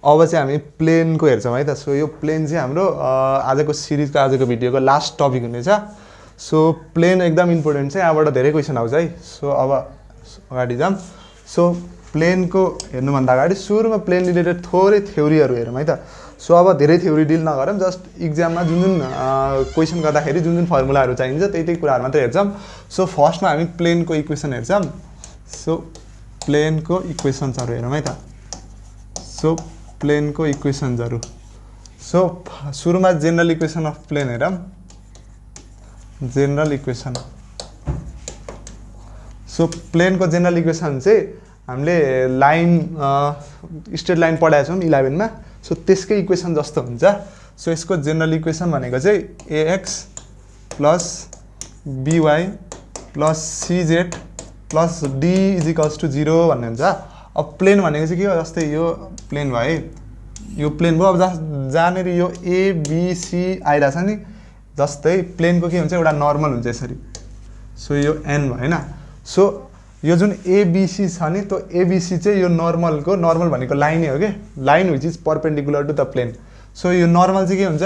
अब चाहिँ हामी प्लेनको हेर्छौँ है त। सो यो प्लेन चाहिँ हाम्रो आजको सिरिजको आजको भिडियोको लास्ट टपिक हुनेछ। सो प्लेन एकदम इम्पोर्टेन्ट छ, यहाँबाट धेरै क्वेसन आउँछ है। सो अब अगाडि जाऊँ। सो प्लेनको हेर्नुभन्दा अगाडि सुरुमा प्लेन रिलेटेड थोरै थ्योरीहरू हेरौँ है त। सो अब धेरै थ्योरी डिल नगरौँ, जस्ट इक्जाममा जुन जुन क्वेसन गर्दाखेरि जुन जुन फर्मुलाहरू चाहिन्छ त्यही त्यही कुराहरू मात्रै हेर्छौँ। सो फर्स्टमा हामी प्लेनको इक्वेसन हेर्छौँ। सो प्लेनको इक्वेसन्सहरू हेरौँ है त। सो प्लेनको इक्वेसन्सहरू, सो सुरुमा जेनरल इक्वेसन अफ प्लेन हेरौँ। जेनरल इक्वेसन, सो प्लेनको जेनरल इक्वेसन चाहिँ हामीले लाइन स्ट्रेट लाइन पढाएको छौँ 11 मा। सो त्यसकै इक्वेसन जस्तो हुन्छ। सो यसको जेनरल इक्वेसन भनेको चाहिँ ax plus by plus cz plus d is equals to 0 भन्ने हुन्छ। अब प्लेन भनेको चाहिँ के हो, जस्तै यो प्लेन भयो है, यो प्लेन भयो। अब जहाँनिर यो एबिसी आइरहेछ नि, जस्तै प्लेनको के हुन्छ, एउटा नर्मल हुन्छ यसरी। सो यो n भयो हैन। सो यो जुन एबिसी छ नि, त्यो एबिसी चाहिँ यो नर्मलको, नर्मल भनेको लाइनै हो कि, line which is perpendicular to the plane. So यो नर्मल चाहिँ के हुन्छ,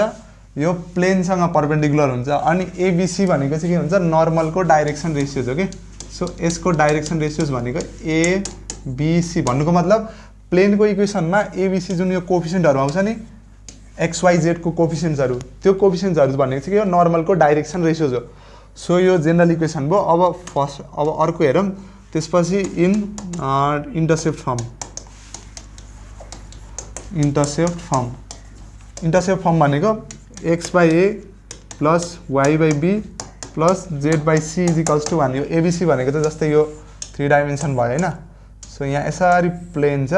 यो प्लेनसँग परपेन्डिकुलर हुन्छ। अनि एबिसी भनेको चाहिँ के हुन्छ, नर्मलको डाइरेक्सन रेसियोज हो कि। सो यसको डाइरेक्सन रेसियोज भनेको एबिसी भन्नुको मतलब प्लेनको इक्वेसनमा एबिसी जुन यो कोफिसिएन्टहरू आउँछ नि, एक्सवाइजेडको कोफिसिएन्ट्सहरू, त्यो कोफिसिएन्ट्सहरू भनेको चाहिँ के हो, नर्मलको डाइरेक्सन रेसियोज हो। सो यो जेनरल इक्वेसन भयो। अब अर्को हेरौँ। त्यसपछि इन्टरसेप्ट फर्म भनेको x/a plus y/b plus z/c is equals to 1। यो एबिसी भनेको चाहिँ जस्तै यो 3 डाइमेन्सन भयो हैन। सो यहाँ यसरी प्लेन छ,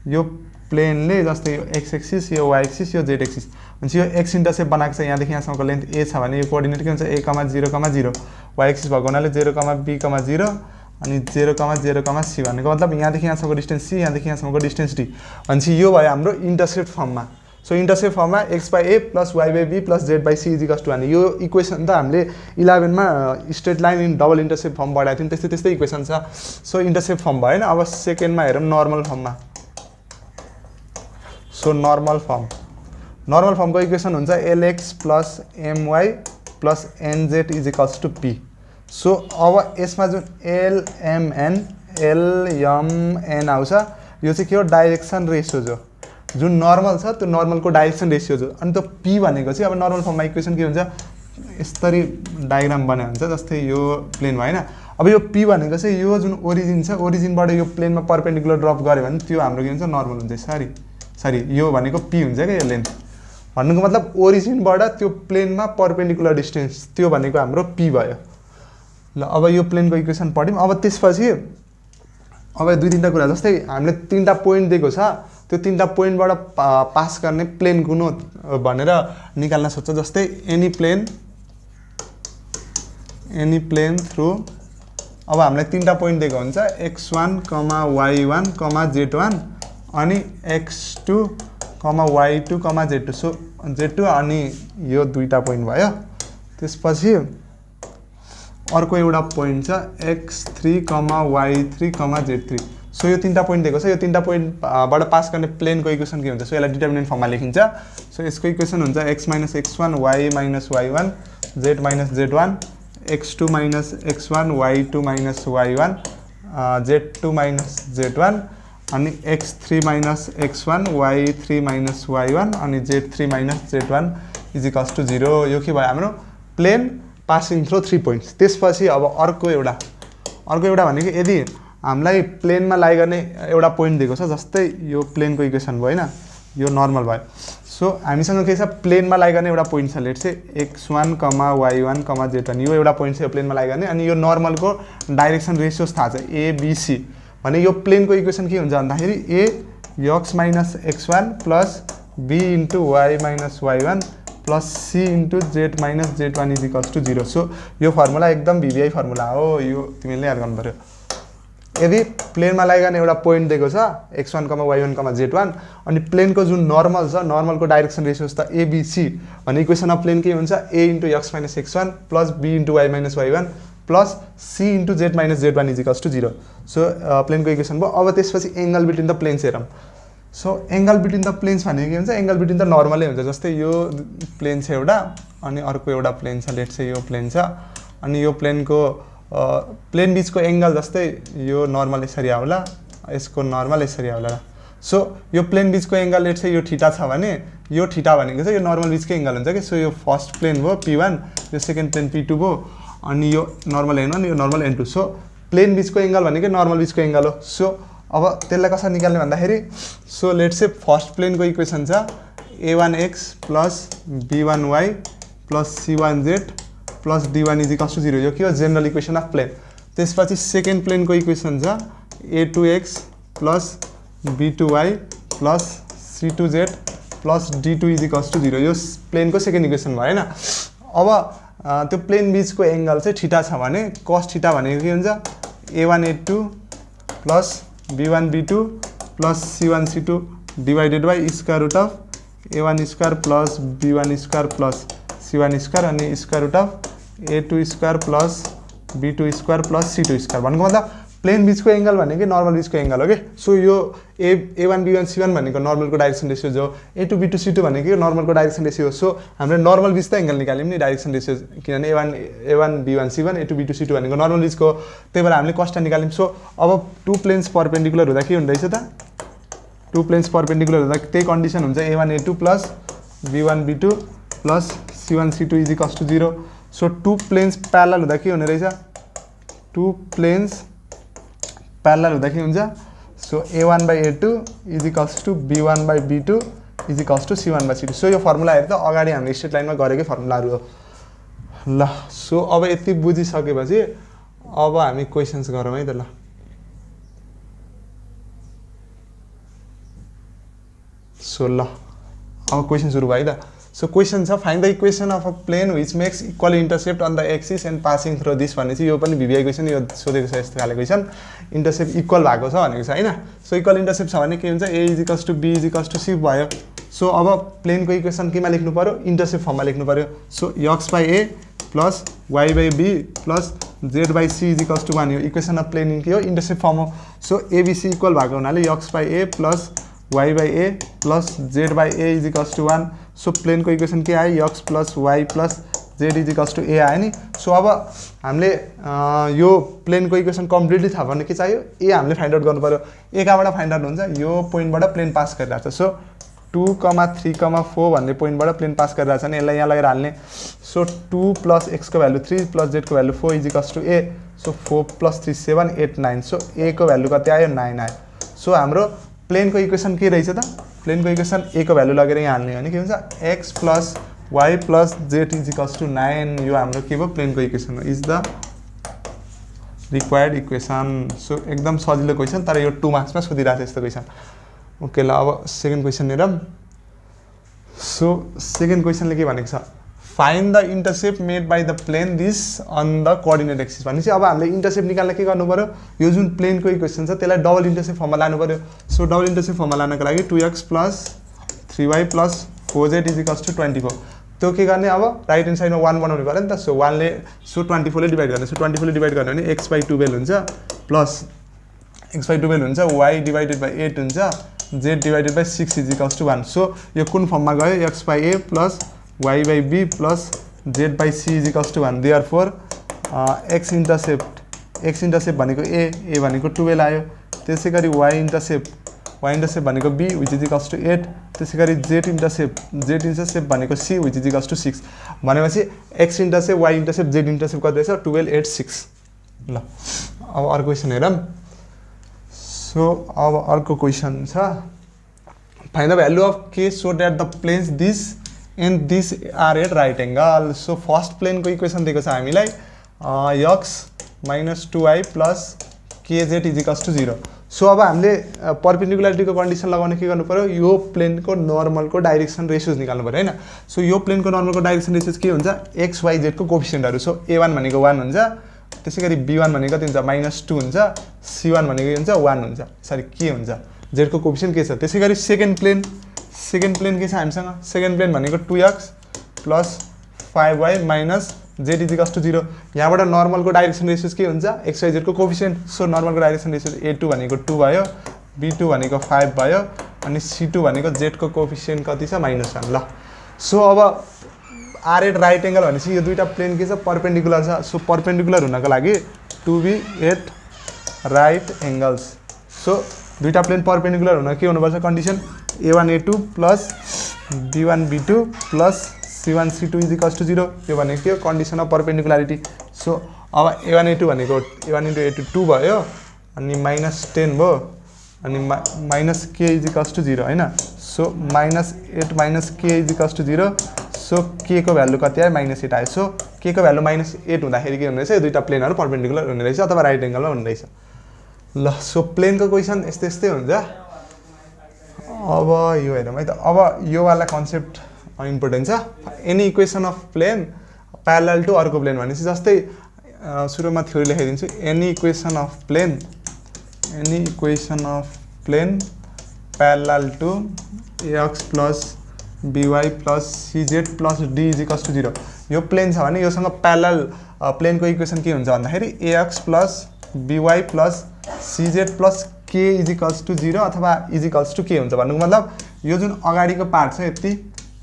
यो प्लेनले जस्तै यो x एक्सिस, यो y एक्सिस, यो z एक्सिस भन्छ। यो x इन्टरसेप्ट बनाएको छ, यहाँदेखि यहाँसम्मको लेन्थ a छ भने यो कोअर्डिनेट के हुन्छ, a, 0, 0। y एक्सिस भएको हुनाले 0, b, 0 अनि 0, 0, c भनेको मतलब यहाँदेखि यहाँसम्मको डिस्टेन्स c, यहाँदेखि यहाँसम्मको डिस्टेन्स d भन्छ। यो भयो हाम्रो इन्टरसेप्ट फर्ममा। सो इन्टरसेप्ट फर्ममा x/a plus y/b plus z/c is equals to 1। यो इक्वेसन त हामीले 11 मा straight line in double intercept form पढाएको थियौँ, त्यस्तै त्यस्तै इक्वेसन छ। सो इन्टरसेप्ट फर्म भयो हैन। अब सेकेन्डमा हेरौँ नर्मल फर्ममा। सो नर्मल फर्मको इक्वेसन हुन्छ lx plus my plus nz is equals to p। So अब यसमा जुन lmn आउँछ, यो चाहिँ के हो, डाइरेक्सन रेसियोज हो। जुन नर्मल छ त्यो नर्मलको डाइरेक्सन रेसियोज हो। अनि त्यो p भनेको चाहिँ अब नर्मल फर्ममा इक्वेसन के हुन्छ, यसरी डायग्राम बनाएको हुन्छ, जस्तै यो प्लेन भयो हैन। अब यो p भनेको चाहिँ यो जुन ओरिजिन छ, ओरिजिनबाट यो प्लेनमा परपेन्डिकुलर ड्रप गर्यो भने त्यो हाम्रो के हुन्छ, नर्मल हुन्छ। सरी यो भनेको p हुन्छ क्या, यो लेन्थ भन्नुको मतलब ओरिजिनबाट त्यो प्लेनमा परपेन्डिकुलर डिस्टेन्स, त्यो भनेको हाम्रो p भयो। ल अब यो प्लेनको इक्वेसन पढ्यौँ। अब त्यसपछि अब 2-3टा कुरा, जस्तै हामीले 3टा पोइन्ट दिएको छ, त्यो 3टा पोइन्टबाट पास गर्ने प्लेन कुन हो भनेर निकाल्न सोध्छ। जस्तै एनी प्लेन थ्रु, अब हामीलाई 3टा पोइन्ट दिएको हुन्छ, x1, y1, z1 अनि x2, y2, z2। So z2 अनि यो 2टा पोइन्ट भयो। त्यसपछि अर्को एउटा पोइन्ट छ x3, y3, z3। सो यो 3टा पोइन्ट दिएको छ। यो 3टा पोइन्टबाट पास गर्ने प्लेनको इक्वेसन के हुन्छ, सो यसलाई डिटर्मिनेन्ट फर्ममा लेखिन्छ। सो यसको इक्वेसन हुन्छ x - x1, y - y1, z - z1, x2 - x1, y2 - y1, z2 - z1 अनि x3 - x1, y3 - y1 अनि z3 - z1 is equals to 0। यो के भयो, हाम्रो प्लेन पासिङ थ्रु 3 पोइन्ट्स। त्यसपछि अब अर्को एउटा भनेको यदि हामीलाई प्लेनमा लाई गर्ने एउटा पोइन्ट दिएको छ, जस्तै यो प्लेनको इक्वेसन भयो हैन, यो नर्मल भयो। सो हामीसँग के छ, प्लेनमा लाई गर्ने एउटा पोइन्ट छ, let's say x1, y1, z1, यो एउटा पोइन्ट छ यो प्लेनमा लाई गर्ने। अनि यो नर्मलको डाइरेक्सन रेसियोज थाहा छ, abc भने यो प्लेनको इक्वेसन के हुन्छ भन्दाखेरि a x - x1 plus b * y - y1 plus c * z - z1 is equals to 0। So यो फर्मुला एकदम भिबिआई फर्मुला हो, यो तिमीले याद गर्नु पर्यो। यदि प्लेनमा लाई गर्ने एउटा पोइन्ट दिएको छ x1, y1, z1 अनि प्लेनको जुन नर्मल छ, नर्मलको डाइरेक्सन रेसियोज त abc भने इक्वेसन अफ प्लेन के हुन्छ, a * x - x1 plus b * y - y1 plus c * z - z1 is equals to 0। So प्लेनको इक्वेसन भयो। अब त्यसपछि एंगल बिट्विन द प्लेन्स हेरौँ। So angle between the planes भनेको के हुन्छ एंगल बिट्विन द नर्मलै हुन्छ जस्तै यो प्लेन छ एउटा अनि अर्को एउटा प्लेन छ लेट्स से यो प्लेन छ अनि यो प्लेनको प्लेन बीचको एंगल जस्तै यो नर्मल यसरी आउला यसको नर्मल यसरी आउला सो यो प्लेन बीचको एंगल लेट्स से यो थीटा छ भने यो थीटा भनेको चाहिँ यो नर्मल बीचको एंगल हुन्छ के सो यो फर्स्ट प्लेन भयो p1 यो सेकेन्ड प्लेन p2 भयो अनि यो नर्मल n1 यो नर्मल n2 सो प्लेन बीचको एंगल भनेको नर्मल बीचको एंगल हो सो अब त्यसलाई कसरी निकाल्ने भन्दाखेरि सो लेट्स से फर्स्ट प्लेनको इक्वेसन छ a1x plus b1y plus c1z plus d1 = 0 यो के हो जनरल इक्वेसन अफ प्लेन त्यसपछि सेकेन्ड प्लेनको इक्वेसन छ a2x plus b2y plus c2z plus d2 = 0 यो प्लेनको सेकेन्ड इक्वेसन भयो हैन अब त्यो प्लेन बीचको एंगल चाहिँ थीटा छ भने cos थीटा भनेको के हुन्छ a1a2 plus b1 b2 plus c1 c2 divided by square root of a1 square plus b1 square plus c1 square अनि square root of a2 square plus b2 square plus c2 square भनेको मतलब plain बीचको angle भनेको normal बीचको angle हो के so यो a1 b1 c1 भनेको नर्मलको डाइरेक्सन रेशियो जो a2 b2 c2 भनेको नर्मलको डाइरेक्सन रेशियो हो सो हामीले नर्मल बीच त एंगल निकाल्यौं नि डाइरेक्सन रेशियो किनभने a1 b1 c1 a2 b2 c2 भनेको नर्मल बीचको त्यही भएर हामीले कस्ट निकाल्यौं सो अब टु प्लेन्स परपेन्डिकुलर हुँदा के हुँदैछ त टु प्लेन्स परपेन्डिकुलर हुँदा त्यही कन्डिसन हुन्छ a1 a2 plus b1 b2 plus c1 c2 = 0 so two planes parallel हुँदा के हुने रहेछ टु प्लेन्स प्यारलल हुँदा के हुन्छ so a1/a2 = b1/b2 = c1/c2 so यो फर्मुला हेर्दा अगाडि हामीले स्ट्रेट लाइनमा गरेकै फर्मुलाहरु हो ल सो अब यति बुझिसकेपछि अब हामी क्वेशन्स गरौँ है त ल सो ल अब क्वेशन सुरु भयो त सो क्वेशन छ find the equation of a plane which makes equal intercept on the axis and passing through this भन्ने चाहिँ यो पनि भिबिआई क्वेशन यो सोधेको छ यस्तो खाले क्वेशन इंटरसेप्ट इक्वल भएको छ भनेको छ हैन सो इक्वल इंटरसेप्ट छ भने के हुन्छ a = b = c भयो सो अब प्लेनको इक्वेसन केमा लेख्नु पर्यो इंटरसेप्ट फर्ममा लेख्नु पर्यो so x/a plus y/b plus z/c = 1 यो इक्वेसन अफ प्लेन के हो इंटरसेप्ट फर्म हो सो abc इक्वल भएको हुनाले x/a plus y/a plus z/a = 1 so plane को इक्वेसन के आयो x plus y plus z = a आयो नि सो अब हामीले यो प्लेन को इक्वेसन कम्प्लिटली थाहा भने के चाहियो a हामीले फाइन्ड आउट गर्नु पर्यो a काबाट फाइन्ड आउट हुन्छ यो पोइन्टबाट प्लेन पास गरिरहेछ सो 2, 3, 4 भन्ने पोइन्टबाट प्लेन पास गरिरहेछ नि यसलाई यहाँ लगेर हाल्ने सो 2 प्लस x को भ्यालु 3 प्लस z को value 4 = a so 4 plus 3 7 8 9 so a को भ्यालु कति आयो 9 आयो सो हाम्रो प्लेन को इक्वेसन के रहेछ त प्लेन को इक्वेसन a को भ्यालु लगेर यहाँ हाल्ने हो नि के हुन्छ x plus y plus z = 9 यो हाम्रो के भयो प्लेन को इक्वेसन हो is the required equation so एकदम सजिलो क्वेसन तर यो 2 मार्क्समा सोधिरहेछ यस्तो क्वेसन ओके ल अब सेकेन्ड क्वेसन हेरौँ सो सेकेन्ड क्वेसनले के भनेको छ find the intercept made by the plane this on the coordinate axis भनेपछि अब हामीले इंटरसेप्ट निकाल्न के गर्नु पर्यो यो जुन प्लेन को इक्वेसन छ त्यसलाई डबल इंटरसेप्ट फर्ममा लानु पर्यो सो डबल इंटरसेप्ट फर्ममा लानको लागि 2x plus 3y plus 4z = 24 त्यो के गर्ने अब राइट ह्यान्ड साइडमा 1 बनाउनु पर्यो नि त सो 1 ले सो 24 ले डिवाइड गर्ने सो 24 ले डिवाइड गर्ने भने x/12 हुन्छ प्लस x/12 हुन्छ y / 8 हुन्छ z / 6 = 1 सो यो कुन फर्ममा गयो x/a plus y/b plus z/c = 1 therefore x intercept भनेको a भनेको 12 आयो त्यसैगरी y इंटरसेप्ट भनेको b which is equals to 8 त्यसैगरी z इंटरसेप्ट भनेको c which is equals to 6 भनेपछि x intercept y intercept z intercept कति रहेछ 12 8 6 ल अब अर्को क्वेशन हेरौँ सो अब अर्को क्वेशन छ find the value of k so that the planes this and this are at right angle so first plane को इक्वेसन दिएको छ हामीलाई x - 2y plus kz = 0 so अब हामीले परपेन्डिकुलरिटी को कन्डिसन लगाउने के गर्नु पर्यो यो प्लेन को नर्मल को डाइरेक्सन रेशियोज निकाल्नु पर्यो हैन सो यो प्लेन को नर्मल को डाइरेक्सन रेशियोज के हुन्छ x y z को कोएफिसिएन्टहरु सो a1 भनेको 1 हुन्छ त्यसैगरी b1 भनेको कति हुन्छ -2 हुन्छ c1 भनेको हुन्छ 1 हुन्छ सरी के हुन्छ z को कोएफिसिएन्ट के छ त्यसैगरी सेकेन्ड प्लेन के छ हामीसँग सेकेन्ड प्लेन भनेको 2x plus 5y minus z = 0 यहाँबाट नर्मल को डाइरेक्सन रेशियोज के हुन्छ x y z को कोएफिसिएन्ट सो नर्मल को डाइरेक्सन रेशियोज a2 भनेको 2 भयो B2 भनेको 5 भयो अनि C2 भनेको Z को कोएफिसिएन्ट कति छ -1 ल। सो अब R8 राइट एंगल भनेपछि यो दुईटा प्लेन के छ परपेन्डिकुलर छ। सो परपेन्डिकुलर हुनको लागि to be at right angles. So दुईटा प्लेन परपेन्डिकुलर हुन के हुनुपर्छ condition A1 A2 plus B1 B2 plus C1 C2 = 0 यो भनेको के हो कन्डिसन अफ परपेन्डिकुलारिटी। सो अब A1 A2 भनेको A1 * A2 2 भयो अनि -10 भयो अनि माइनस k = 0 हैन। So -8 - k = 0। सो k को भ्यालु कति आयो -8 आयो। सो k को भ्यालु -8 हुँदाखेरि के हुने रहेछ यो दुईटा प्लेनहरु परपेन्डिकुलर हुने रहेछ अथवा राइट एंगलमा हुने रहेछ ल। सो प्लेनको क्वेशन यस्तै यस्तै हुन्छ। अब यो हेरौँ है त। अब यो वाला कन्सेप्ट इम्पोर्टेन्ट छ। Any equation of plane parallel to अर्को प्लेन भनेपछि जस्तै सुरुमा थ्योरी लेखिदिन्छु। Any equation of plane parallel to ax + by + cz + d = 0 यो प्लेन छ भने योसँग प्यारलल प्लेनको इक्वेसन के हुन्छ भन्दाखेरि ax + by + cz + k = 0 अथवा = k हुन्छ। भन्नुको मतलब यो जुन अगाडिको पार्ट छ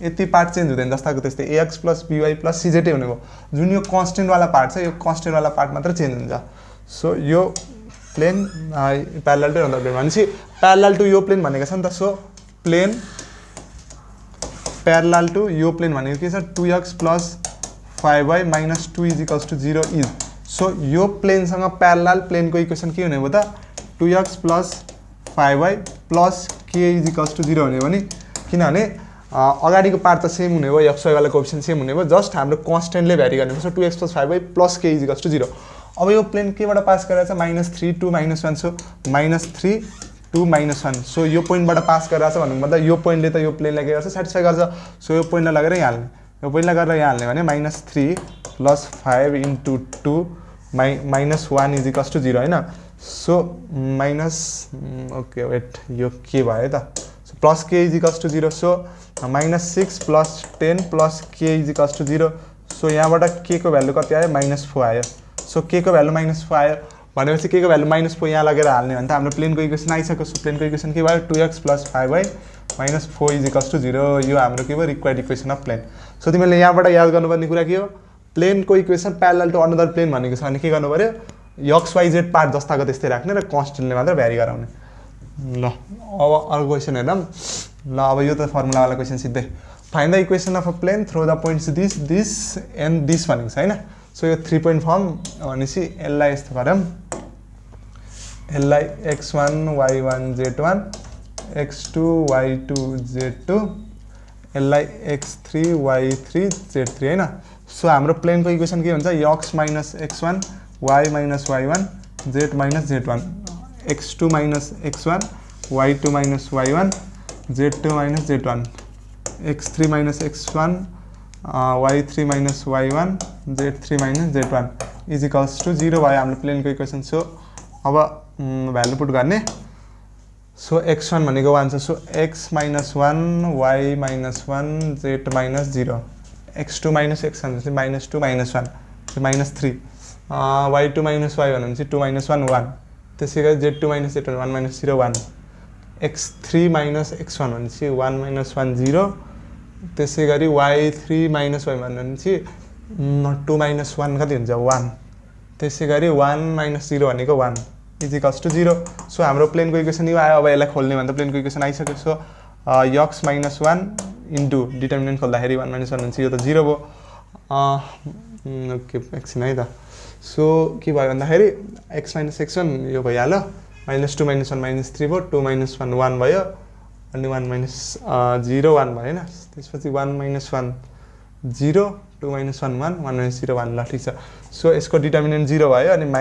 यति पार्ट चेन्ज हुँदैन जस्ताको त्यस्तै ax + by + cz हुने भयो। जुन यो कन्स्टेन्ट वाला पार्ट छ यो कन्स्टेन्ट वाला पार्ट मात्र चेन्ज हुन्छ। सो यो plane parallel to other plane भनेपछि प्यारलल टु यो प्लेन भनेको छ नि त। सो प्लेन प्यारलल टु यो प्लेन भनेको के छ 2x + 5y - 2 = 0 इज। सो यो प्लेनसँग प्यारलल प्लेनको इक्वेसन के हुने भयो त 2x + 5y + k = 0 हुने हो नि। किनभने अगाडिको पार्ट त सेम हुने भयो x y वाला कोएफिसिएन्ट सेम हुने भयो जस्ट हाम्रो कन्स्टेन्टले भ्यारी गर्ने भयो। 2x + 5y + k = 0। अब यो प्लेन केबाट पास गरेछ -3 2 -1 सो -3 2 -1 सो यो पोइन्टबाट पास गरेछ भन्नु मतलब यो पोइन्टले त यो प्लेनलाई के गर्छ सेटिस्फाई गर्छ। सो यो पोइन्टलाई लगेर यहाँ हाल्ने यो पोइन्टलाई गरेर यहाँ हाल्ने भने -3 + 5 * 2 -1 = 0 हैन। सो ओके वेट यो के भयो त so +k = 0। So -6 + 10 + k = 0। So यहाँबाट k को भ्यालु कति आयो -4 आयो। सो k को भ्यालु -4 आयो भनेपछि k को भ्यालु -4 यहाँ लगेर हाल्ने भने त हाम्रो प्लेनको इक्वेसन आइसक्यो। सो प्लेनको इक्वेसन के भयो 2x + 5y - 4 = 0 यो हाम्रो के भयो required equation of plane. So तिमीले यहाँबाट याद गर्नुपर्ने कुरा के हो प्लेनको equation parallel to another plane भनेको छ भने के गर्नु पर्यो x y z पार्ट जस्ताको त्यस्तै राख्ने र कन्स्टेन्टले मात्र भ्यारी गराउने ल। अब अर्को क्वेसन हेरौँ ल। अब यो त फर्मुला वाला क्वेसन सिधै find the equation of a plane through the points this and this भनेको छ हैन। सो यो 3 पोइन्ट फर्म भनेपछि यसलाई यस्तो गरौँ यसलाई x1 y1 z1 x2 y2 z2 यसलाई x3 y3 z3 हैन। सो हाम्रो प्लेनको इक्वेसन के हुन्छ x - x1 y - y1 z - z1 x2 - x1 y2 - y1 z2 - z1 x3 - x1 y3 - y1 z3 - z1 = 0 भयो हाम्रो प्लेनको इक्वेसन। सो अब value put गर्ने। So x1 भनेको 1 छ। So x - 1 y - 1 z - 0 x2 - x1 भनेपछि -2 - 1 -3 y2 - y भनेपछि 2 - 1 1 त्यसै गरी z2 - z1 1 - 0 1 x3 - x1 भनेपछि 1 - 1 0 त्यसै गरी y3 - y भनेपछि 2 - 1 कति हुन्छ 1 त्यसै गरी 1 - 0 भनेको 1 = 0। सो हाम्रो प्लेनको इक्वेसन यो आयो। अब यसलाई खोल्ने भने त प्लेनको इक्वेसन आइसक्यो। सो x - 1 इन्टु डिटर्मिनेन्ट खोल्दाखेरि 1 - 1 भनेपछि यो त 0 भयो। ओके एकछिन है त। सो के भयो भन्दाखेरि x - x1 यो भइहाल्यो -2 - 1 -3 भयो 2 - 1 1 भयो अनि 1 - 0 1 भयो हैन। त्यसपछि 1 - 1 0 2 - 1 1 1 - 0 1 ल ठीक छ। सो यसको डिटर्मिनेन्ट 0 भयो अनि -y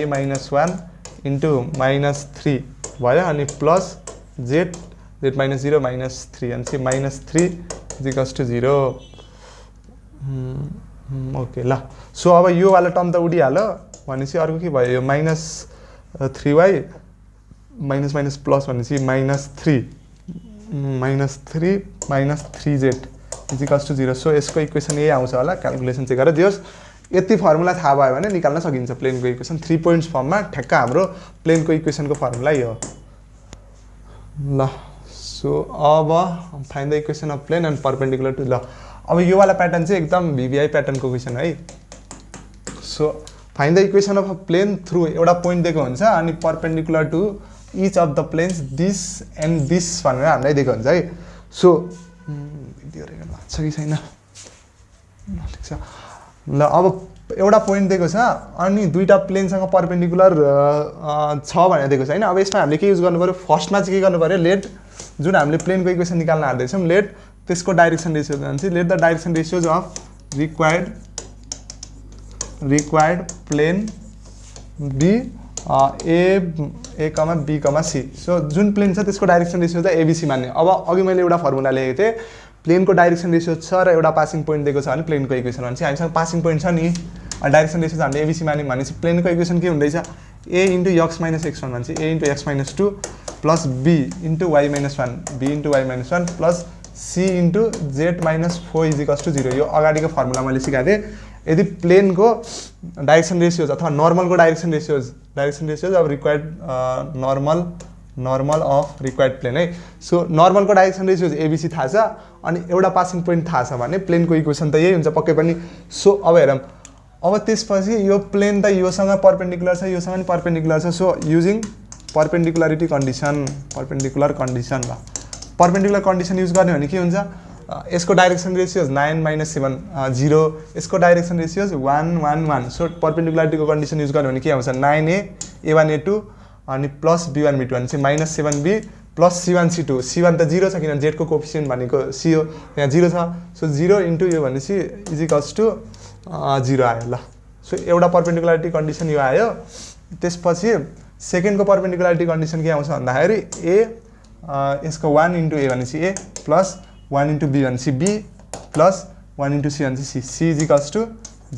- 1 इन्टु -3 भयो अनि प्लस z z - 0 -3 अनि -3 = 0 ओके ल। सो अब यो वाला टर्म त उडिहाल्यो भनेपछि अर्को के भयो यो -3y माइनस प्लस भनेपछि -3 -3z = 0 सो यसको इक्वेसन यही आउँछ होला क्याल्कुलेसन चाहिँ गरेर दियोस्। यति फर्मुला थाहा भयो भने निकाल्न सकिन्छ प्लेनको इक्वेसन 3 पोइन्ट्स फर्ममा ठ्याक्क हाम्रो प्लेनको इक्वेसनको फर्मुला यो हो। ल सो अब find the equation of plane and perpendicular to ल अब यो वाला प्याटर्न चाहिँ एकदम भिभिआई प्याटर्नको क्वेसन है so find the equation of a plane through एउटा पोइन्ट दिएको हुन्छ अनि perpendicular to each of the planes this and this भनेर हामीलाई दिएको हुन्छ है सो भिडियो रेकर्ड भएको छ कि छैन ठिक छ ल अब एउटा पोइन्ट दिएको छ अनि दुईटा प्लेनसँग परपेन्डिकुलर छ भनेर दिएको छ हैन अब यसमा हामीले के युज गर्नु पर्यो फर्स्टमा चाहिँ के गर्नु पर्यो लेट जुन हामीले प्लेनको इक्वेसन निकाल्न आउँदैछौँ लेट त्यसको डाइरेक्सन रेशियो भन्छ let the direction ratios of required plane be a comma b comma c so जुन प्लेन छ त्यसको डाइरेक्सन रेशियो चाहिँ एबीसी मान्ने अब अघि मैले एउटा फर्मुला लेखेको थिएँ प्लेनको डाइरेक्सन रेशियो छ र एउटा पासिङ पोइन्ट दिएको छ भने प्लेनको इक्वेसन भन्छ हामीसँग पासिङ पोइन्ट छ नि डाइरेक्सन रेशियो हामीले एबीसी मान्यौँ भनेपछि प्लेनको इक्वेसन के हुँदैछ a into x minus x one भन्छ a into x minus 2 plus b into y minus 1 b into y minus 1 plus c into z minus 4 equals to 0 यो अगाडिको फर्मुला मैले सिकाएको थिएँ यदि प्लेनको डाइरेक्सन रेशियोज अथवा नर्मलको डाइरेक्सन रेशियोज अब required normal of required plane है सो नर्मलको डाइरेक्सन रेशियोज एबीसी थाहा छ अनि एउटा पासिङ पोइन्ट थाहा छ भने प्लेनको इक्वेसन त यही हुन्छ पक्कै पनि सो अब हेरौँ अब त्यसपछि यो प्लेन त योसँग परपेन्डिकुलर छ योसँग पनि परपेन्डिकुलर छ सो युजिङ परपेन्डिकुलर कन्डिसन ल परपेन्डिकुलर कन्डिसन युज गर्ने भने के हुन्छ यसको डाइरेक्सन रेशियोज 9 माइनस 7 0 यसको डाइरेक्सन रेशियोज 1 1 1 सो परपेन्डिकुलरिटीको कन्डिसन युज गर्ने भने के आउँछ 9a a1 a2 अनि प्लस b1 b2 चाहिँ minus 7b plus c1 c2 c1 त 0 छ किनभने जेडको कोफिसियन्ट भनेको c हो यहाँ 0 छ सो 0 इन्टु यो भनेपछि इजिकल्स टु 0 आयो ल सो एउटा परपेन्डिकुलरिटी कन्डिसन यो आयो त्यसपछि सेकेन्डको परपेन्डिकुलरिटी कन्डिसन के आउँछ भन्दाखेरि ए यसको 1 इन्टु ए भनेपछि ए प्लस 1 इन्टु बी भनेपछि बी प्लस 1 इन्टु सी भनेपछि सी इजिकल्स टु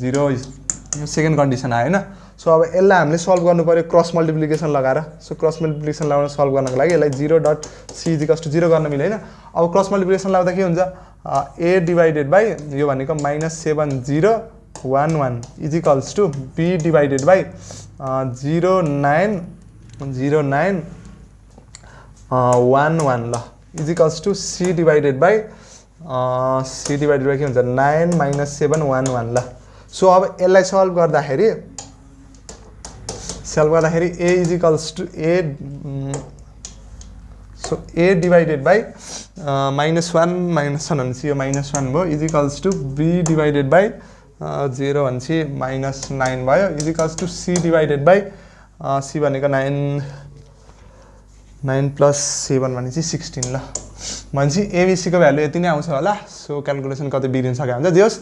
0 यो सेकेन्ड कन्डिसन आयो होइन सो अब यसलाई हामीले सल्भ गर्नु पऱ्यो क्रस मल्टिप्लिकेसन लगाएर सो क्रस मल्टिप्लिकेसन लगाउन सल्भ गर्नको लागि यसलाई 0 डट सी इजिकल्स टु 0 गर्न मिलेन अब क्रस मल्टिप्लिकेसन लगाउँदा के हुन्छ ए डिभाइडेड बाई यो भनेको minus 7 0 1 1 is equals to b divided by 0 9 1 1 ल is equals to c divided by के हुन्छ 9 माइनस 7 1 1 ल सो अब यसलाई सल्भ गर्दाखेरि a equals to a so a divided by minus 1 भनेपछि यो माइनस 1 भयो equals to b divided by 0 भनेपछि माइनस 9 भयो equals to c divided by c भनेको 9 प्लस 7 भनेपछि 16 ल भनेपछि एबिसीको भ्यालु यति नै आउँछ होला सो क्यालकुलेसन कतै बिग्रिन सकेको हुन्छ जे होस्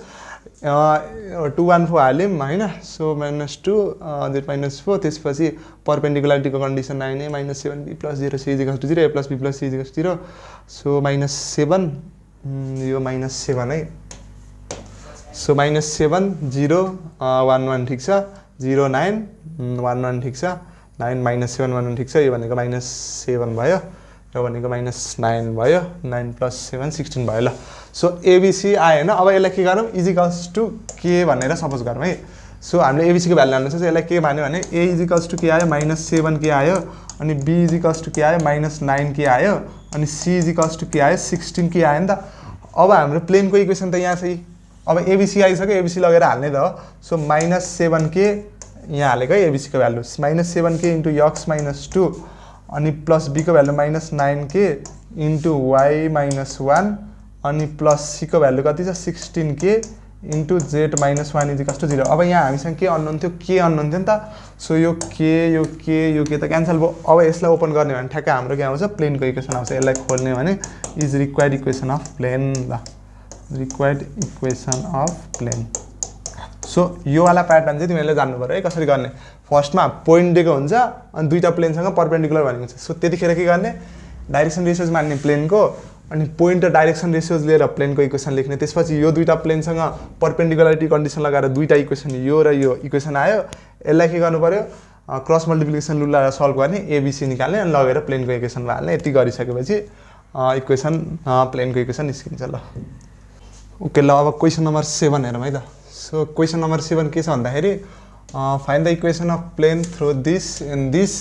214 हाल्यौँ होइन सो -2 जेड -4 त्यसपछि परपेन्डिकुलरिटीको condition 9a minus 7b plus 0 c equals to 0 a plus b plus c equals to 0 so -7 यो -7 है सो -7 0 1 1 ठिक छ 0 9 1 1 ठिक छ 9 -7 1 1 ठिक छ यो भनेको -7 भयो यो भनेको -9 भयो 9 प्लस 7 16 भयो ल सो एबीसी आयो होइन अब यसलाई के गरौँ इजिकल्स टु के भनेर सपोज गरौँ है सो हामीले एबीसीको भ्यालु हाल्नु छ यसलाई के भन्यो भने ए इजिकल्स टु के आयो -7 के आयो अनि बी इजिकल्स टु के आयो -9 के आयो अनि सी इजिकल्स टु के आयो 16 के आयो नि त अब हाम्रो प्लेनको इक्वेसन त यहाँ छ अब एबीसी आइसक्यो एबीसी लगेर हाल्ने त हो सो -7 के यहाँ हालेको है एबीसीको भ्यालु -7 के इन्टु एक्स माइनस 2 अनि प्लस बीको भ्यालु -9 के इन्टु वाई माइनस 1 अनि प्लस सीको भ्यालु कति छ 16 के इन्टु जेड -1 इजिकल्स टु 0 अब यहाँ हामीसँग के अननोन थियो के अननोन थियो नि त सो यो के त क्यान्सल भयो अब यसलाई ओपन गर्ने भने ठ्याक्कै हाम्रो के आउँछ प्लेनको इक्वेसन आउँछ यसलाई खोल्ने भने is required equation of plane ल required equation of plane so यो वाला प्याटर्न चाहिँ तिमीहरूले जान्नु पर्यो है कसरी गर्ने फर्स्टमा पोइन्ट दिएको हुन्छ अनि दुईटा प्लेनसँग परपेन्डिकुलर भनेको हुन्छ सो त्यतिखेर के गर्ने डाइरेक्सन रेशियोज मान्ने प्लेनको अनि पोइन्ट र डाइरेक्सन रेशियोज लिएर प्लेनको इक्वेसन लेख्ने त्यसपछि यो दुईटा प्लेनसँग परपेन्डिकुलरिटी कन्डिसन लगाएर दुईटा इक्वेसन यो र यो इक्वेसन आयो यसलाई के गर्नु पर्यो क्रस मल्टिप्लिकेसन रुल लगाएर सल्भ गर्ने एबीसी निकाल्ने अनि लगेर प्लेनको इक्वेसनमा हाल्ने यति गरिसकेपछि इक्वेसन प्लेनको इक्वेसन निस्किन्छ ल ओके ल अब क्वेसन नम्बर 7 हेरौँ है त सो क्वेसन नम्बर 7 के छ भन्दाखेरि find the equation of plane through this and this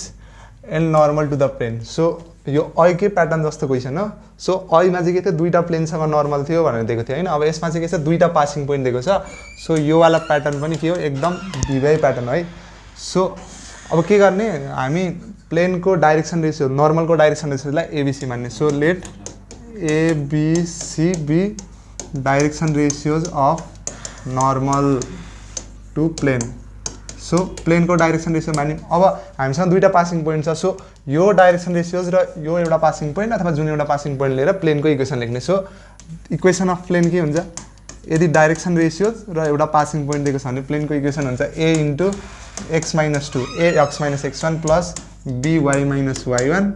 and normal to the plane. So यो ऐकै प्याटर्न जस्तो क्वेसन हो। सो ऐमा चाहिँ के थियो, दुईवटा प्लेनसँग नर्मल थियो भनेर दिएको थियो हैन। अब यसमा चाहिँ के छ, दुईवटा पासिङ पोइन्ट दिएको छ। सो यो वाला प्याटर्न पनि के हो, एकदम भिभाइ प्याटर्न है। सो अब के गर्ने, हामी प्लेनको डाइरेक्सन रेसियो, नर्मलको डाइरेक्सन रेसियोलाई एबिसी मान्ने। So let ABC be direction ratios of normal to plane. So प्लेनको डाइरेक्सन रेसियो मान्यौँ। अब हामीसँग दुईवटा पासिङ पोइन्ट छ। सो यो डाइरेक्सन रेसियोज र यो एउटा पासिङ पोइन्ट अथवा जुन एउटा पासिङ पोइन्ट लिएर प्लेनको इक्वेसन लेख्ने। सो इक्वेसन अफ प्लेन के हुन्छ, यदि डाइरेक्सन रेसियोज र एउटा पासिङ पोइन्ट दिएको छ भने प्लेनको इक्वेसन हुन्छ a into x minus 2 a x minus x1 plus b y minus y1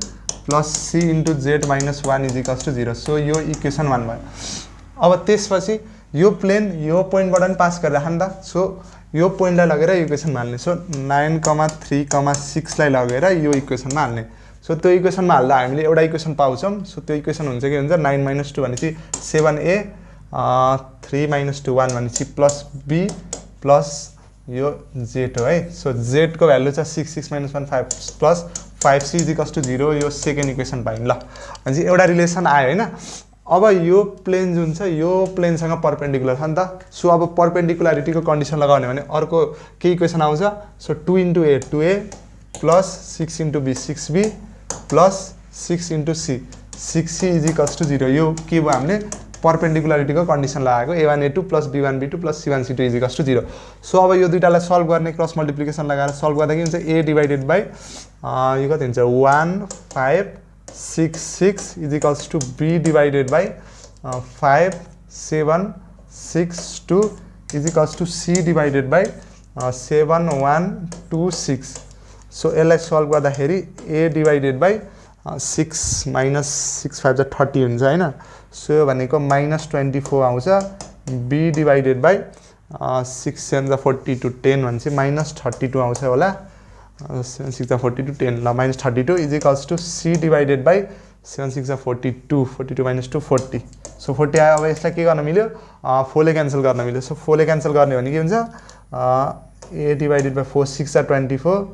plus c into z minus 1 is equals to 0। So यो इक्वेसन 1 भयो। अब त्यसपछि यो प्लेन यो पोइन्टबाट पनि पास गरिराख नि त। सो यो पोइन्टलाई लगेर इक्वेसन हाल्ने। सो 9,3,6 लाई लगेर यो इक्वेसनमा हाल्ने। सो त्यो इक्वेसनमा हाल्दा हामीले एउटा इक्वेसन पाउँछौँ। सो त्यो इक्वेसन हुन्छ के हुन्छ, 9 माइनस 2 भनेपछि 7a 3 माइनस 2 1 भनेपछि प्लस बी प्लस यो जेड हो है। सो जेडको भ्यालु छ 6 6 minus 1 5 plus 5c is equals to 0। यो सेकेन्ड इक्वेसन पायौँ। ल भनेपछि एउटा रिलेसन आयो होइन। अब यो प्लेन जुन छ यो प्लेनसँग परपेन्डिकुलर छ नि त। सो अब परपेन्डिकुलरिटीको कन्डिसन लगाउने भने अर्को के इक्वेसन आउँछ। So 2 into a 2a plus 6 into b 6b plus 6 into c 6c is equals to 0। यो के भयो, हामीले परपेन्डिकुलरिटीको कन्डिसन लगाएको a1 a2 plus b1 b2 plus c1 c2 is equals to 0। So अब यो दुईटालाई सल्भ गर्ने, क्रस मल्टिप्लिकेसन लगाएर सल्भ गर्दा के हुन्छ, a डिभाइडेड बाई यो कति हुन्छ 1 5 6 6 is equals to b divided by 5 7 6 2 is equals to c divided by 7 1 2 6। So यसलाई सल्भ गर्दाखेरि a डिभाइडेड बाई 6 माइनस 6 5 30 हुन्छ होइन। सो यो भनेको माइनस 24 आउँछ। b डिभाइडेड बाई 6 7 42 10 भनेपछि माइनस 32 आउँछ होला। 7 6 42 10 ल minus 32 is equals to c divided by 7 6 42 42 minus 2 40। So 40 आयो। अब यसलाई के गर्न मिल्यो, 4 ले क्यान्सल गर्न मिल्यो। सो 4 ले क्यान्सल गर्ने भने के हुन्छ, a डिभाइडेड बाई 4 6 24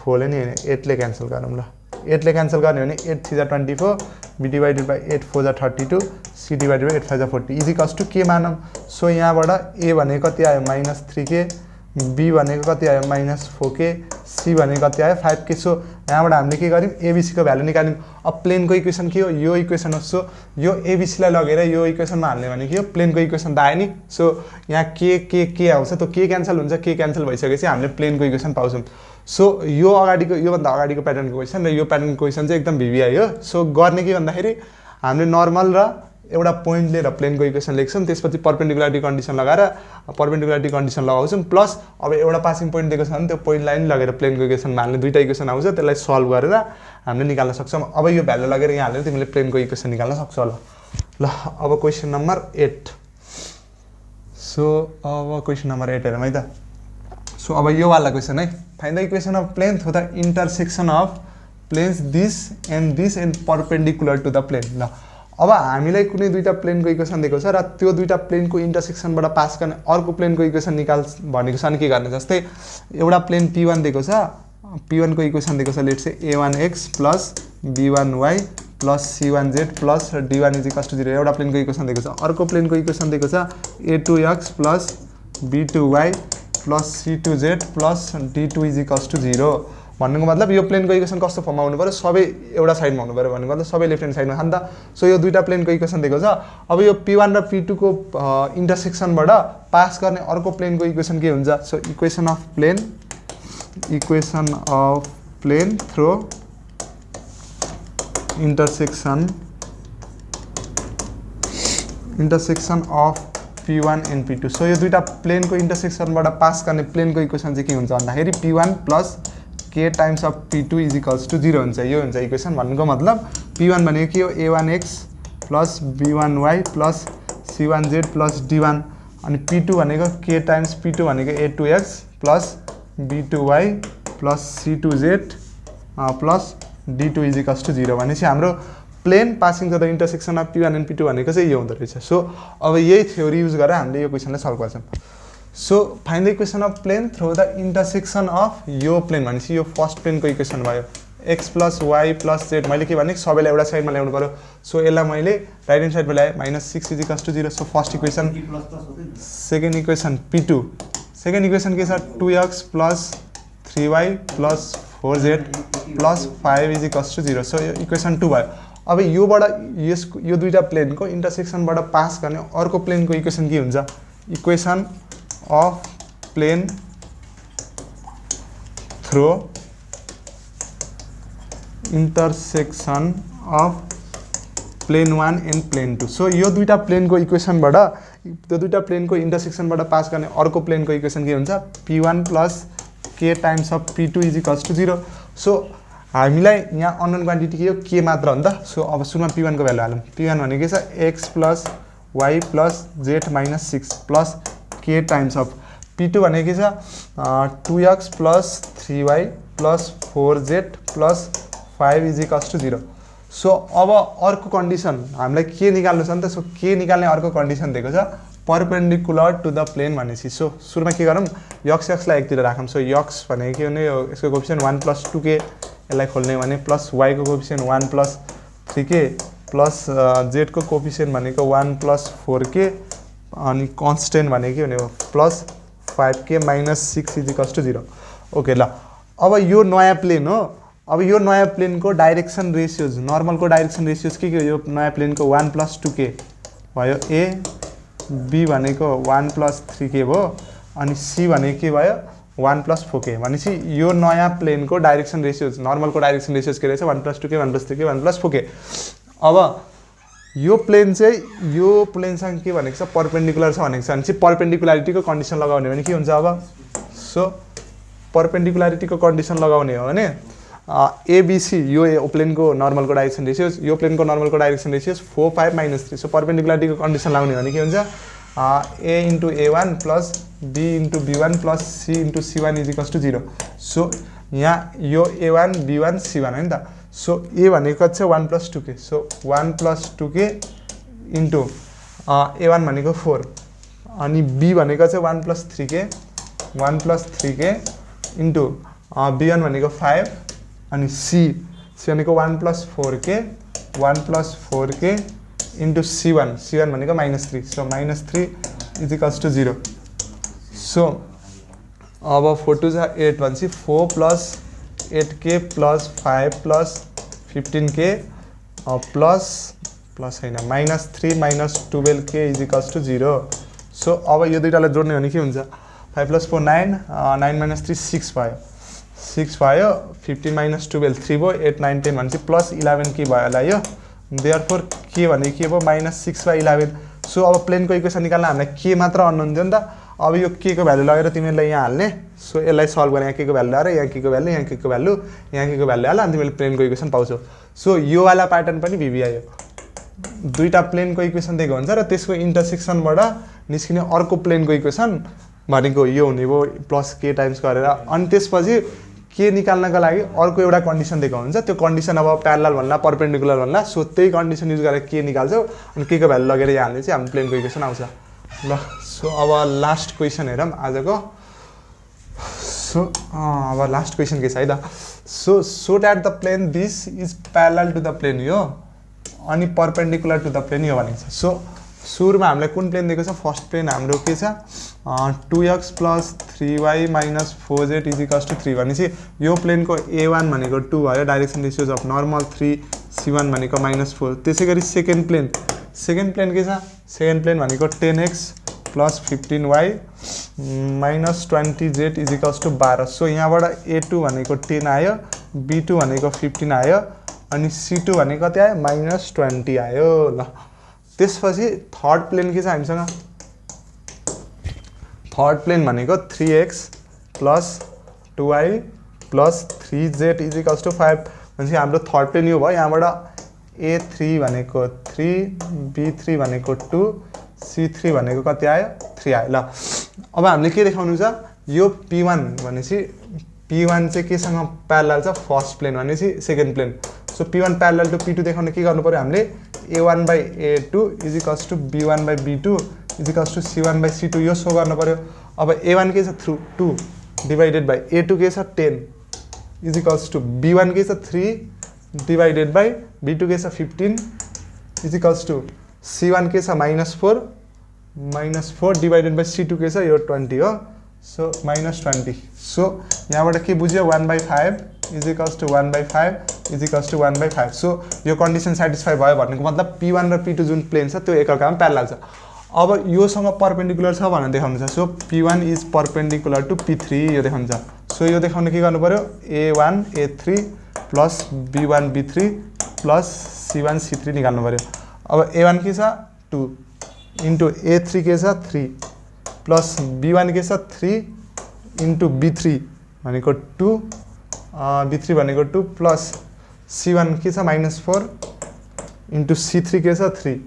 4 ले नि होइन 8 ले क्यान्सल गरौँ। ल 8 ले क्यान्सल गर्ने भने 8 3 24 b divided by 8 4 32 c divided by 8 5 40 is equals to के मानौँ। सो यहाँबाट a भनेको कति आयो माइनस 3k, b भनेको कति आयो माइनस 4k, c भनेको कति आयो 5k। सो यहाँबाट हामीले के गर्यौँ, एबिसीको भ्यालु निकाल्यौँ। अब प्लेनको इक्वेसन के हो, यो इक्वेसन हो। सो यो एबिसीलाई लगेर यो इक्वेसनमा हाल्ने भने के हो, प्लेनको इक्वेसन त आयो नि। सो यहाँ के आउँछ, त्यो के क्यान्सल हुन्छ, के क्यान्सल भइसकेपछि हामीले प्लेनको इक्वेसन पाउँछौँ। सो यो अगाडिको योभन्दा अगाडिको प्याटर्नको क्वेसन र यो प्याटर्नको क्वेसन चाहिँ एकदम भिभिआई हो। सो गर्ने के भन्दाखेरि हामीले नर्मल र एउटा पोइन्ट लिएर प्लेनको इक्वेसन लेख्छौँ, त्यसपछि परपेन्डिकुलरिटी कन्डिसन लगाएर परपेन्डिकुलरिटी कन्डिसन लगाउँछौँ। प्लस अब एउटा पासिङ पोइन्ट दिएको छ भने त्यो पोइन्टलाई नि लगेर प्लेनको इक्वेसनमा हाल्ने। दुईवटा इक्वेसन आउँछ, त्यसलाई सल्भ गरेर हामीले निकाल्न सक्छौँ। अब यो भ्यालु लगेर यहाँ हालेर तिमीले प्लेनको इक्वेसन निकाल्न सक्छौ होला। ल अब क्वेसन नम्बर 8। सो अब क्वेसन नम्बर 8 हेरौँ है त। सो अब यो वाला क्वेसन है, find the equation of plane through the intersection of planes this and perpendicular to the plane. ल अब हामीलाई कुनै दुईवटा प्लेनको इक्वेसन दिएको छ र त्यो दुईवटा प्लेनको इन्टरसेक्सनबाट पास गर्ने अर्को प्लेनको इक्वेसन निकाल भनेको छ भने के गर्ने, जस्तै एउटा प्लेन p1 दिएको छ, p1 को इक्वेसन दिएको छ let's say a1x plus b1y plus c1z plus d1 is equals to 0। एउटा प्लेनको इक्वेसन दिएको छ। अर्को प्लेनको इक्वेसन दिएको छ a2x plus b2y plus c2z plus d2 is equals to 0। भन्नुको मतलब यो प्लेनको इक्वेसन कस्तो फर्ममा हुनु पर्यो, सबै एउटा साइडमा हुनु पर्यो भन्नुको मतलब सबै लेफ्ट ह्यान्ड साइडमा छ नि त। सो यो दुईटा प्लेनको इक्वेसन दिएको छ। अब यो p1 र p2 को इन्टरसेक्सनबाट पास गर्ने अर्को प्लेनको इक्वेसन के हुन्छ। So equation of plane through intersection of p1 and p2। So यो दुईटा प्लेनको इन्टरसेक्सनबाट पास गर्ने प्लेनको इक्वेसन चाहिँ के हुन्छ भन्दाखेरि p1 plus k times of p2 is equals to 0 हुन्छ। यो हुन्छ इक्वेसन। भन्नुको मतलब p1 भनेको के हो, a1x plus b1y plus c1z plus d1 अनि p2 भनेको k टाइम्स p2 भनेको a2x plus b2y plus c2z plus d2 is equals to 0 भनेपछि हाम्रो plane passing to the intersection of p1 and p2 भनेको चाहिँ यो हुँदो रहेछ। सो अब यही थ्योरी युज गरेर हामीले यो क्वेसनलाई सल्भ गर्छौँ। So find the equation of plane through the intersection of यो प्लेन भनेपछि यो फर्स्ट प्लेनको इक्वेसन भयो x plus y plus z मैले के भने सबैलाई एउटा साइडमा ल्याउनु पर्यो सो यसलाई मैले राइट ह्यान्ड साइडमा ल्याएँ -6 = 0 so first equation second equation p2 second equation के छ 2x plus 3y plus 4z plus 5 = 0 so यो इक्वेसन 2 भयो अब योबाट यसको यो दुईटा प्लेनको इन्टरसेक्सनबाट पास गर्ने अर्को प्लेनको इक्वेसन के हुन्छ equation of plane through intersection of plane 1 and plane 2 so यो दुईटा प्लेनको इक्वेसनबाट त्यो दुईटा प्लेनको इन्टरसेक्सनबाट पास गर्ने अर्को प्लेनको इक्वेसन के हुन्छ p1 plus k times of p2 = 0 so हामीलाई यहाँ अननोन क्वान्टिटी के हो के मात्र हो नि त सो अब सुरुमा p1 को भ्यालु हालौँ p1 भनेको के छ x plus y plus z - 6 plus k times of p2 भनेको के छ 2x plus 3y plus 4z plus 5 = 0 so अब अर्को कन्डिसन हामीलाई के निकाल्नु छ नि त सो के निकाल्ने अर्को कन्डिसन दिएको छ परपेन्डिकुलर टु द प्लेन भनेपछि सो सुरुमा के गरौँ x लाई एकतिर राखौँ सो x भनेको के हुने यसको कोएफिसिएन्ट 1 प्लस 2k यसलाई खोल्ने भने प्लस y को coefficient 1 plus 3k plus z को कोएफिसिएन्ट भनेको 1 प्लस 4k अनि कन्स्टेन्ट भनेको के हुने हो प्लस 5k - 6 = 0 ओके ल अब यो नयाँ प्लेन हो अब यो नयाँ प्लेनको डाइरेक्सन रेशियोज नर्मलको डाइरेक्सन रेशियोज के हो यो नयाँ प्लेनको 1 प्लस 2k भयो a b भनेको 1 प्लस 3k भयो अनि c भनेको के भयो 1 प्लस 4k भनेपछि यो नयाँ प्लेनको डाइरेक्सन रेशियोज नर्मलको डाइरेक्सन रेशियोज के रहेछ 1 plus 2k 1 plus 3k 1 plus 4k अब यो प्लेन चाहिँ यो प्लेनसँग के भनेको छ परपेन्डिकुलर छ भनेको छ भने चाहिँ परपेन्डिकुलारिटीको कन्डिसन लगाउने भने के हुन्छ अब सो परपेन्डिकुलारिटीको कन्डिसन लगाउने हो भने एबीसी यो प्लेनको नर्मलको डाइरेक्सन रेशियोज यो प्लेनको नर्मलको डाइरेक्सन रेशियोज 4 5 - 3 सो परपेन्डिकुलारिटीको कन्डिसन लगाउने भने के हुन्छ a * a1 plus b * b1 plus c * c1 = 0 so यहाँ यो a1 b1 c1 हैन त सो a भनेको चाहिँ 1 plus 2k so 1 plus 2k into a1 भनेको 4 अनि b भनेको चाहिँ 1 plus 3k 1 plus 3k into b1 भनेको 5 अनि c भनेको 1 plus 4k 1 plus 4k into c1 भनेको -3 सो -3 = 0 सो अब 4 2 8 भनेपछि 4 plus 8k plus 5 plus 15k plus हैन -3 - 12k = 0 सो अब यो दुईटालाई जोड्ने भने के हुन्छ 5 + 4 9 9 - 3 6 भयो 6 भयो 15 - 12 3 भयो 8 9 10 भनेपछि प्लस 11 के भयो होला यो देयरफोर के भने के भयो -6/11 सो अब प्लेनको इक्वेसन निकाल्न हामीलाई के मात्र अननोन थियो नि त अब यो के को भ्यालु लगेर तिमीलाई यहाँ हाल्ने सो यसलाई सल्भ गर्ने यहाँ के को भ्यालु लगाएर यहाँ के को भ्यालु यहाँ के को भ्यालु यहाँ के को भ्यालु हाल अनि तिमीले प्लेनको इक्वेसन पाउँछौ सो यो वाला प्याटर्न पनि भिभी आयो दुईटा प्लेनको इक्वेसन दिएको हुन्छ र त्यसको इन्टरसेक्सनबाट निस्किने अर्को प्लेनको इक्वेसन भनेको यो हुने भयो प्लस k टाइम्स गरेर अनि त्यसपछि के निकाल्नका लागि अर्को एउटा कन्डिसन दिएको हुन्छ त्यो कन्डिसन अब प्यारलल भन्ला परपेन्डिकुलर भन्ला सो त्यही कन्डिसन युज गरेर के निकाल्छौ अनि के को भ्यालु लगेर यहाँ हाल्ने चाहिँ हाम्रो प्लेनको इक्वेसन आउँछ ल सो अब लास्ट क्वेसन हेरौँ आजको सो अब लास्ट क्वेसन के छ है त so that the plane this is parallel to the plane यो अनि परपेन्डिकुलर टु द प्लेन यो भनेको छ सो सुरुमा हामीलाई कुन प्लेन दिएको छ फर्स्ट प्लेन हाम्रो के छ 2x plus 3y minus 4z = 3 भनेपछि यो प्लेनको a1 भनेको 2 भयो direction ratios of normal 3 c1 भनेको -4 त्यसैगरी सेकेन्ड प्लेन के छ सेकेन्ड प्लेन भनेको 10x plus 15y minus 20z = 12 so यहाँबाट a2 भनेको 10 आयो b2 भनेको 15 आयो अनि c2 भनेको कति आयो -20 आयो ल त्यसपछि थर्ड प्लेन के छ हामीसँग थर्ड प्लेन भनेको 3x plus 2y plus 3z = 5 भनेपछि हाम्रो थर्ड प्लेन यो भयो यहाँबाट a3 भनेको 3 b3 भनेको 2 c3 भनेको कति आयो 3 आयो ल अब हामीले के देखाउनु छ यो p1 भनेपछि p1 चाहिँ केसँग प्यारलल छ फर्स्ट प्लेन भनेपछि second plane so p1 parallel to p2 देखाउन के गर्नु पर्यो हामीले a1/a2 = b1/b2 = c1/c2 यो सो गर्नु पर्यो अब a1 के छ 2 डिवाइडेड बाइ a2 के छ 10 इज इक्वल्स टू b1 के छ 3 डिवाइडेड बाई b2 के छ 15 इज इक्वल्स टू c1 के छ -4 डिवाइडेड बाई c2 के छ यो 20 हो सो -20 सो यहाँबाट के बुझ्यो 1/5 is equals to 1/5 is equals to 1/5 so यो कन्डिसन सेटिस्फाई भयो भन्नुको मतलब p1 र p2 जुन प्लेन छ त्यो एकअर्कामा प्यारलल छ। अब योसँग परपेन्डिकुलर छ भनेर देखाउनु छ so p1 is perpendicular two p3 यो देखाउनु छ। सो यो देखाउन के गर्नु पर्यो a1 a3 plus b1 b3 plus c1 c3 निकाल्नु पर्यो। अब a1 के छ 2 इन्टु a3 के छ 3 प्लस b1 के छ 3 इन्टु b3 भनेको 2 b3 भनेको 2 प्लस c1 के छ -4 इन्टु c3 के छ 3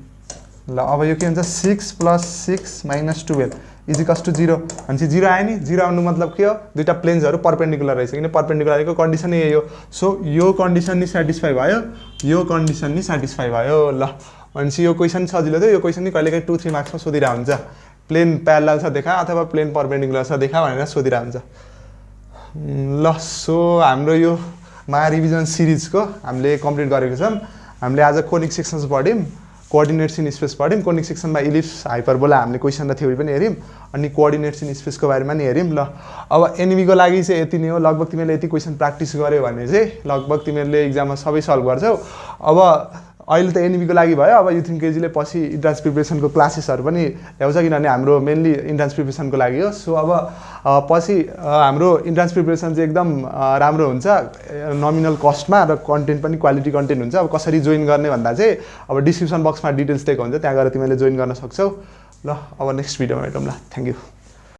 ल अब यो के हुन्छ 6 plus 6 minus 12 is equals to 0 भनेपछि 0 आयो नि 0 आउनु मतलब के हो दुईटा प्लेन्सहरू परपेन्डिकुलर रहेछ किन परपेन्डिकुलरको कन्डिसन यही हो। सो यो कन्डिसन नि सेटिस्फाई भयो यो कन्डिसन नि सेटिस्फाई भयो ल भनेपछि यो क्वेसन सजिलो थियो। यो क्वेसन नि कहिलेकाहीँ 2-3 मार्क्समा सोधिरहेको हुन्छ प्लेन प्यारलल छ देखा अथवा प्लेन परपेन्डिकुलर छ देखा भनेर सोधिरहेको हुन्छ। ल सो हाम्रो यो महारिभिजन सिरिजको हामीले कम्प्लिट गरेको छौँ। हामीले आज कोनिक सेक्सन्स पढ्यौँ कोअर्डिनेट्स इन स्पेस पढ्यौँ कोनिक सेक्सनमा इलिप्स हाइपरबोला हामीले क्वेसन र थ्योरी पनि हेऱ्यौँ अनि कोअर्डिनेट्स इन स्पेसको बारेमा नि हेऱ्यौँ। ल अब एनबीको लागि चाहिँ यति नै हो लगभग तिमीले यति क्वेसन प्र्याक्टिस गर्यो भने चाहिँ लगभग तिमीहरूले इक्जाममा सबै सल्भ गर्छौ। अब अहिले त एनबीको लागि भयो अब युथिङ केजीले पछि इन्ट्रान्स प्रिपरेसनको क्लासेसहरू पनि ल्याउँछ किनभने हाम्रो मेनली इन्ट्रान्स प्रिपरेसनको लागि हो। सो अब पछि हाम्रो इन्ट्रान्स प्रिपरेसन चाहिँ एकदम राम्रो हुन्छ नमिनल कस्टमा र कन्टेन्ट पनि क्वालिटी कन्टेन्ट हुन्छ। अब कसरी जोइन गर्ने भन्दा चाहिँ अब डिस्क्रिप्सन बक्समा डिटेल्स दिएको हुन्छ त्यहाँ गएर तिमीले जोइन गर्न सक्छौ। ल अब नेक्स्ट भिडियोमा भेटौँ ल थ्याङ्क यू।